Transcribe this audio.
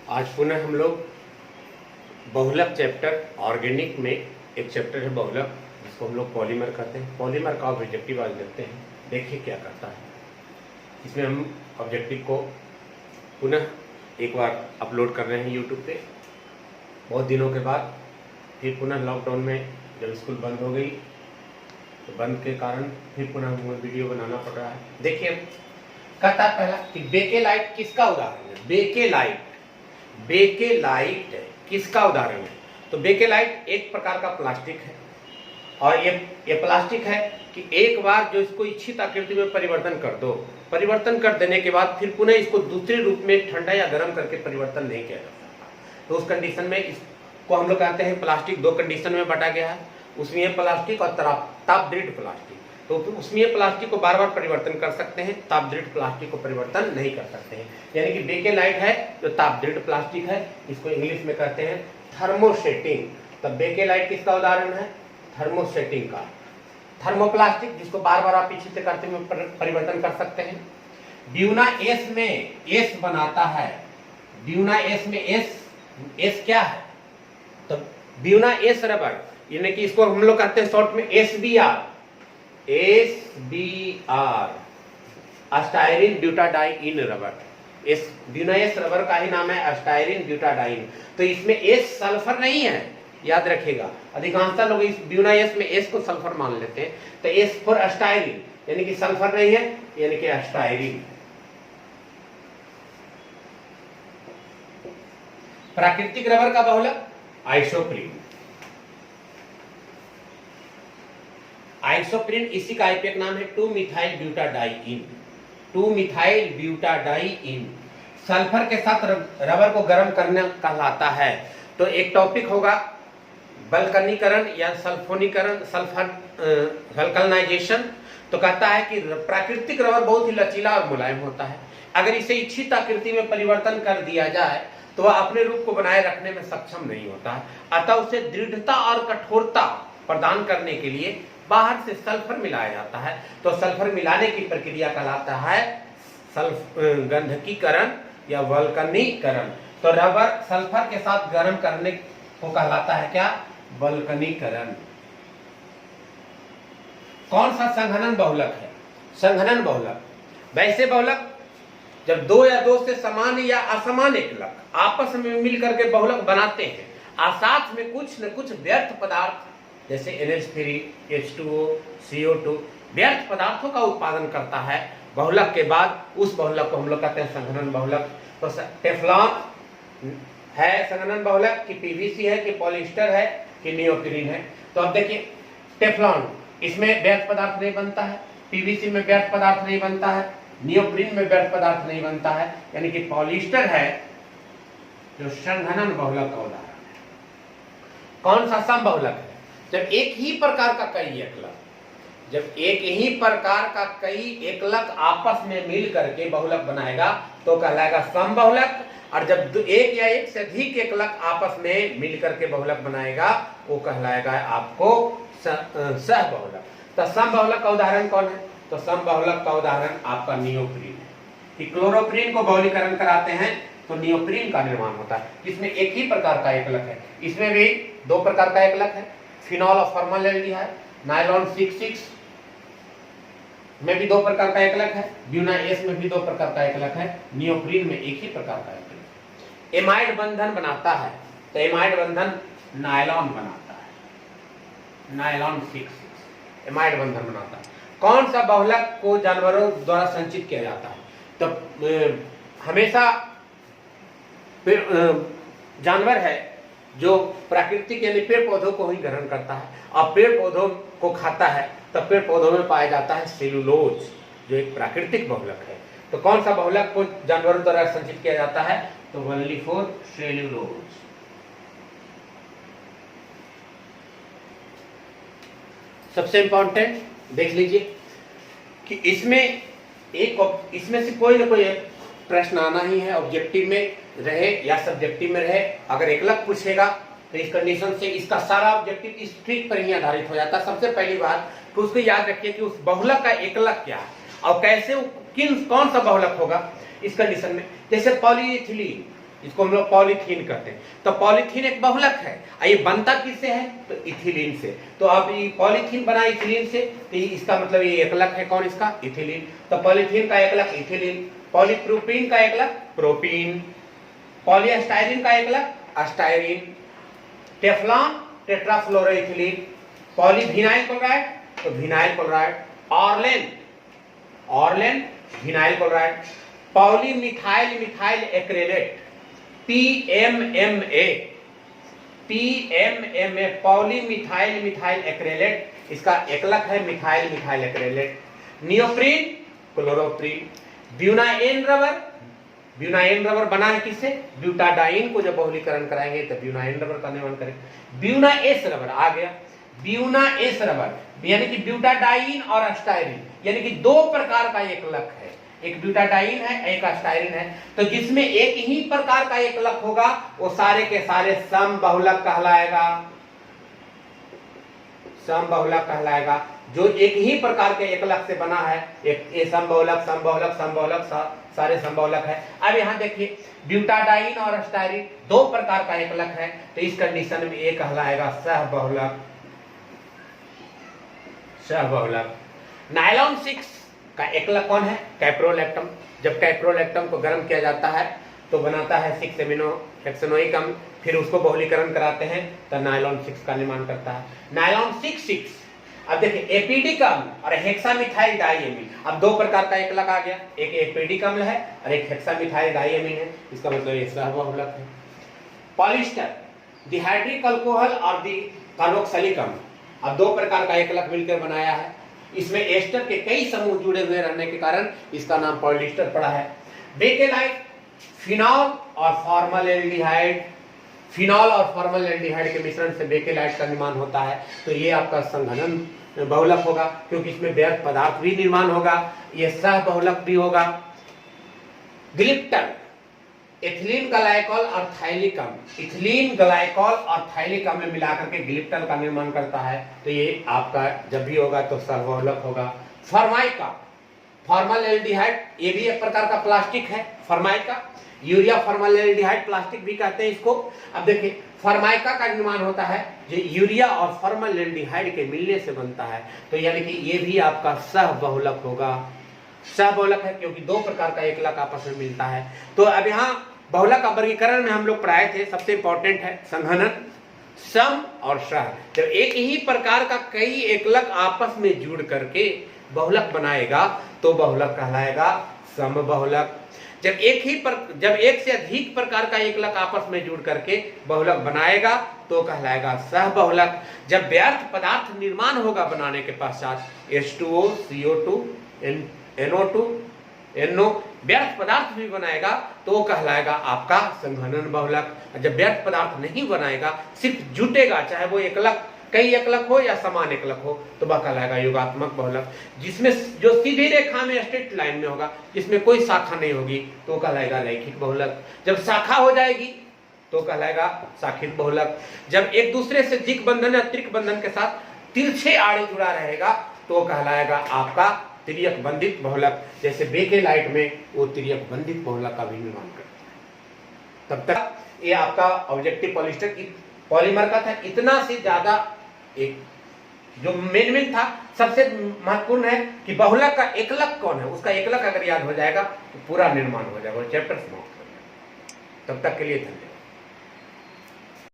आज पुनः हम लोग बहुलक चैप्टर ऑर्गेनिक में एक चैप्टर है बहुलक, जिसको हम लोग पॉलीमर कहते हैं। पॉलीमर का ऑब्जेक्टिव आज देखते हैं, देखिए क्या करता है। इसमें हम ऑब्जेक्टिव को पुनः एक बार अपलोड कर रहे हैं यूट्यूब पे, बहुत दिनों के बाद। फिर पुनः लॉकडाउन में जब स्कूल बंद हो गई तो बंद के कारण फिर पुनः हमें वीडियो बनाना पड़ रहा है। देखिए कहता है पहला कि बेकेलाइट किसका उदाहरण है। बेकेलाइट किसका उदाहरण है? तो बेकेलाइट एक प्रकार का प्लास्टिक है, और ये प्लास्टिक है कि एक बार जो इसको इच्छित आकृति में परिवर्तन कर दो, परिवर्तन कर देने के बाद फिर पुनः इसको दूसरे रूप में ठंडा या गर्म करके परिवर्तन नहीं किया जा सकता। तो उस कंडीशन में इसको हम लोग कहते हैं प्लास्टिक। दो कंडीशन में बांटा गया है, उसमें प्लास्टिक और ताप दृढ़ प्लास्टिक। तो उसमें प्लास्टिक को बार बार परिवर्तन कर सकते हैं, ताप दृढ़ प्लास्टिक को परिवर्तन नहीं कर सकते हैं। यानी कि बेकेलाइट है जो ताप दृढ़ प्लास्टिक है, इसको इंग्लिश में कहते हैं थर्मोसेटिंग। तब बेकेलाइट किसका उदाहरण है? थर्मोसेटिंग का। थर्मोप्लास्टिक जिसको बार बार आप इच्छित करते में परिवर्तन कर सकते हैं। ब्यूना एस में एस बनाता है, ब्यूना एस में एस क्या है? तो ब्यूना एस रबर, यानी कि इसको हम लोग कहते हैं शॉर्ट में SBR, styrene butadiene rubber. Buena S rubber का ही नाम है स्टायरीन ब्यूटाडाइन। तो इसमें एस सल्फर नहीं है, याद रखिएगा। अधिकांशतः लोग इस ब्यूना एस में एस को सल्फर मान लेते हैं। तो एस फॉर स्टायरीन, यानी कि सल्फर नहीं है, यानी कि स्टायरीन। प्राकृतिक रबर का बहुलक आइसोप्रीन। आइसोप्रीन इसी का आईपीएक नाम है 2-मिथाइल ब्यूटाडाइन। 2-मिथाइल ब्यूटाडाइन सल्फर के साथ रबर को गर्म करने कहलाता है। तो एक टॉपिक होगा बल्कनीकरण या सल्फोनीकरण, सल्फनाइजेशन। तो कहता है कि प्राकृतिक रबर बहुत ही लचीला और मुलायम होता है। अगर इसे इच्छित आकृति में परिवर्तन कर दिया जाए तो वह अपने रूप को बनाए रखने में सक्षम नहीं होता है। अतः उसे दृढ़ता और कठोरता प्रदान करने के लिए बाहर से सल्फर मिलाया जाता है। तो सल्फर मिलाने की प्रक्रिया कहलाता है गंधकीकरण या वल्कनीकरण। तो रबर सल्फर के साथ गर्म करने को कहलाता है क्या? वल्कनीकरण। कौन सा संघनन बहुलक है? संघनन बहुलक वैसे बहुलक जब दो या दो से समान या असमान एकलक आपस में मिल करके बहुलक बनाते हैं, और साथ में कुछ न कुछ व्यर्थ पदार्थ जैसे NH3, H2O, CO2 व्यर्थ पदार्थों का उत्पादन करता है बहुलक के बाद, उस बहुलक को हम लोग कहते हैं संघनन बहुलक। तो टेफ्लॉन है संघनन बहुलक कि PVC है कि पॉलिएस्टर है कि नियोप्रीन है? तो अब देखिए टेफ्लॉन, इसमें व्यर्थ पदार्थ नहीं बनता है, PVC में व्यर्थ पदार्थ नहीं बनता है, नियोप्रीन में व्यर्थ पदार्थ नहीं बनता है। यानी कि पॉलिएस्टर है जो संघनन बहुलक का उदाहरण है। कौन सा सम बहुलक है? जब एक ही प्रकार का कई एकलक आपस में मिल करके बहुलक बनाएगा तो कहलाएगा सम बहुलक। और जब एक या एक से अधिक एकलक आपस में मिल करके बहुलक बनाएगा वो कहलाएगा आपको सह बहुलक। तो सम बहुलक का उदाहरण कौन है? तो सम बहुलक का उदाहरण आपका नियोप्रीन है। कि क्लोरोप्रीन को बहुलीकरण कराते हैं तो नियोप्रीन का निर्माण होता है, जिसमें एक ही प्रकार का एकलक है। इसमें भी दो प्रकार का एकलक है, फिनॉल और फॉर्मल्डिहाइड। नायलॉन 6,6 में भी दो प्रकार का एकलक है, ब्यूना एस में भी दो प्रकार का एकलक है, नियोप्रीन में एक ही प्रकार का एकलक है। एमाइड बंधन बनाता है, तो एमाइड बंधन नायलॉन बनाता है, नायलॉन 6,6 एमाइड बंधन बनाता है। कौन सा बहुलक को जानवरों द्वारा संचित किया जाता है? तो हमेशा जानवर है जो प्राकृतिक यानी पेड़ पौधों को ही ग्रहण करता है और पेड़ पौधों को खाता है। तब पेड़ पौधों में पाया जाता है सेलुलोज, जो एक प्राकृतिक बहुलक है। तो कौन सा बहुलक को जानवरों द्वारा संचित किया जाता है? तो वल्लीफोर सेलुलोज। सबसे इंपॉर्टेंट देख लीजिए कि इसमें से कोई ना कोई प्रश्न आना ही है, ऑब्जेक्टिव में रहे या सब्जेक्टिव में रहे। अगर एकलक पूछेगा तो इस कंडीशन से इसका सारा ऑब्जेक्टिव इस ट्रिक पर ही आधारित हो जाता है। सबसे पहली बात तो उसको याद रखिए कि उस बहुलक का एकलक क्या है और कैसे कौन सा बहुलक होगा इस कंडीशन में। जैसे पॉलीइथिलीन, इसको हम लोग पॉलीथीन कहते हैं। तो पॉलीथीन एक बहुलक है। ये बनता किससे है? तो इथिलीन से। तो अब ये पॉलीथीन बना इथिलीन से, तो इसका मतलब ये एकलक है कौन इसका? इथिलीन। तो पॉलीथीन का एकलक इथिलीन, पॉलीप्रोपीन का एकलक प्रोपीन, पॉलीस्टाइरीन का एकलक styrene, Teflon tetrafluoroethylene, polyvinyl chloride तो vinyl chloride, Orlon vinyl chloride, polymethyl methyl acrylate PMMA, polymethyl methyl acrylate, इसका एकलक है methyl methyl acrylate, neoprene chloroprene, buna N rubber बना है किससे? ब्यूटाडाइन को जब बहुलीकरण कराएंगे तो ब्यूनाइन रबर का निर्माण करेंगे। ब्यूनाएस रबर आ गया, ब्यूनाएस रबर यानी कि ब्यूटाडाइन और अस्टाइरिन, यानी कि दो प्रकार का एकलक है, एक ब्यूटाडाइन है एक अस्टाइरिन है। तो जिसमें एक ही प्रकार का एकलक होगा वो सारे के सारे समबहुलक कहलाएगा, समबहुलक कहलाएगा। जो एक ही प्रकार के एकलक से बना है, एक समबहुलक समबहुलक समबहुलक सारे समबहुलक है। अब यहाँ देखिए ब्यूटाडाइन और अस्टाइरिन दो प्रकार का एकलक है, तो इस कंडीशन में ये कहलाएगा सहबहुलक, सहबहुलक। नायलॉन 6 का एकलक कौन है? कैप्रोलैक्टम। जब कैप्रोलैक्टम को गर्म किया जाता है तो बनाता है 6 एमिनो हेक्सेनोइक अम्ल, फिर उसको बहुलीकरण कराते हैं तो नायलॉन 6 का निर्माण करता है। नायलॉन 6 अब देखिए एपिडिक अम्ल और हेक्सामिथाइल डाइएमीन, अब दो प्रकार का एकलक आ गया, एक एपिडिक अम्ल है और एक हेक्सामिथाइल डाइएमीन है, इसका मतलब ये सहबहुलक है। पॉलिस्टर डिहाइड्रिक अल्कोहल और दी कार्बोक्सिलिक अम्ल, अब दो प्रकार का एकलक मिलकर बनाया है। इसमें एस्टर के कई समूह जुड़े हुए रहने के कारण इसका नाम पॉलिस्टर पड़ा है। बेकेलाइट फिनॉल और फॉर्मलडेहाइड, फिनॉल और फॉर्मलडेहाइड के मिश्रण से बेकेलाइट का निर्माण होता है। तो ये आपका संघनन बहुलक होगा क्योंकि इसमें व्यर्थ पदार्थ भी निर्माण होगा, ये सहबहुलक भी होगा। ग्लिप्टन एथिलीन ग्लाइकॉल और थाइलिक अम्ल, इथिलीन ग्लाइकॉल और थाइलिक अम्ल मिलाकर के ग्लिप्टन का निर्माण करता है। तो ये आपका जब भी होगा तो सहबहुलक होगा। फॉर्माइका फॉर्मलडेहाइड, ये भी एक प्रकार का प्लास्टिक है। फॉर्माइका यूरिया फॉर्मलडेहाइड प्लास्टिक भी कहते हैं इसको। अब देखिए फॉर्माइका का निर्माण होता है जो यूरिया और फॉर्मलडेहाइड के मिलने से बनता है। तो यानी कि ये भी आपका सहबहुलक होगा, सहबहुलक है क्योंकि दो प्रकार का एकलक आपस में मिलता है। तो अब यहाँ बहुलक का वर्गीकरण में हम लोग पढ़ाए थे, सबसे इंपॉर्टेंट है संघनन, सम और सह। जब एक ही प्रकार का कई एकलक आपस में जुड़ करके बहुलक बनाएगा तो बहुलक कहलाएगा समबहुलक। जब एक से अधिक प्रकार का एकलक आपस में जुड़ करके बहुलक बनाएगा तो कहलाएगा सहबहुलक। जब व्यर्थ पदार्थ निर्माण होगा बनाने के पश्चात H2O, CO2, NO2, NO व्यर्थ पदार्थ भी बनाएगा तो कहलाएगा आपका संघनन बहुलक। जब व्यर्थ पदार्थ नहीं बनाएगा, सिर्फ जुटेगा, चाहे वो एकलक कई एकलक हो या समान एकलक हो, तो वह कहलाएगा योगात्मक बहुलक। जिसमें जो सीधी रेखा में स्ट्रेट लाइन में होगा, जिसमें कोई शाखा नहीं होगी, तो कहलाएगा रैखिक बहुलक। जब शाखा हो जाएगी तो कहलाएगा शाखित बहुलक। जब एक दूसरे से दिक् बंधन या त्रिक बंधन के साथ तिरछे आड़े जुड़ा रहेगा तो कहलाएगा आपका तिर्यक बंधित बहुलक। जैसे बेकेलाइट में वो तिर्यक बंधित बहुलक का भी निर्माण करता है। तब तक ये आपका ऑब्जेक्टिव पॉलिस्टर पॉलीमर का था। इतना से ज्यादा एक जो मेन था, सबसे महत्वपूर्ण है कि बहुलक का एकलक कौन है, उसका एकलक अगर याद हो जाएगा तो पूरा निर्माण हो जाएगा, चैप्टर समाप्त हो जाएगा। तब तक के लिए धन्यवाद।